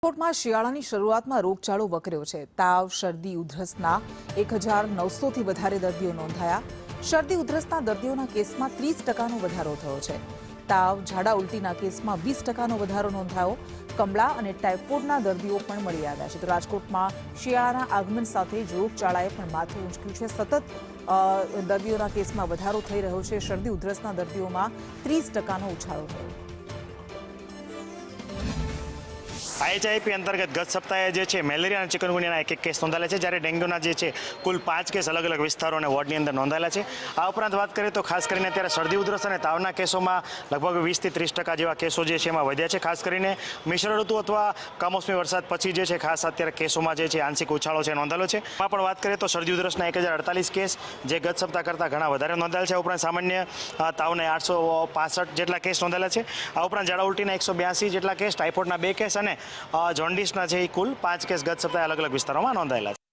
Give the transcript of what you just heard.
રાજકોટમાં શિયાળાની શરૂઆતમાં રોગચાળો વકર્યો છે। તાવ, શરદી, ઉધરસના 1900થી વધારે દર્દીઓ નોંધાયા। શરદી ઉધરસના દર્દીઓના કેસમાં 30%નો વધારો થયો છે। તાવ, ઝાડા ઉલટીના કેસમાં 20%નો વધારો નોંધાયો। કમળા અને ટાઇફોઇડના દર્દીઓ પણ મળી આવ્યા છે। તો રાજકોટમાં શિયાળાના આગમન સાથે જ રોગચાળાએ પણ માથું ઊંચક્યું છે। સતત દર્દીઓના કેસમાં વધારો થઈ રહ્યો છે। શરદી ઉધરસના દર્દીઓમાં 30%નો ઉછાળો થયો। IHIP અંતર્ગત ગત સપ્તાહે જે છે મેલેરિયા અને ચિકનગુનિયાના એક કેસ નોંધાયેલા છે, જ્યારે ડેન્ગ્યુના જે છે કુલ 5 કેસ અલગ અલગ વિસ્તારો અને વોર્ડની અંદર નોંધાયેલા છે। આ ઉપરાંત વાત કરીએ તો ખાસ કરીને અત્યારે શરદી ઉધરસ અને તાવના કેસોમાં લગભગ 20 થી 30% જેવા કેસો જે છે એમાં વધ્યા છે। ખાસ કરીને મિશ્ર ઋતુ અથવા કમોસમી વરસાદ પછી જે છે ખાસ અત્યારે કેસોમાં જે છે આંશિક ઉછાળો છે નોંધાયેલો છે। એમાં પણ વાત કરીએ તો શરદી ઉધરસના 1048 કેસ જે ગત સપ્તાહ કરતાં ઘણા વધારે નોંધાયેલા છે। ઉપરાંત સામાન્ય તાવના 865 જેટલા કેસ નોંધાયેલા છે। આ ઉપરાંત ઝાડા ઉલટીના 182 જેટલા કેસ, ટાઇફોઇડના 2 કેસ અને જોન્ડિસના છે કુલ 5 કેસ ગત સપ્તાહે અલગ અલગ વિસ્તારોમાં નોંધાયેલા છે।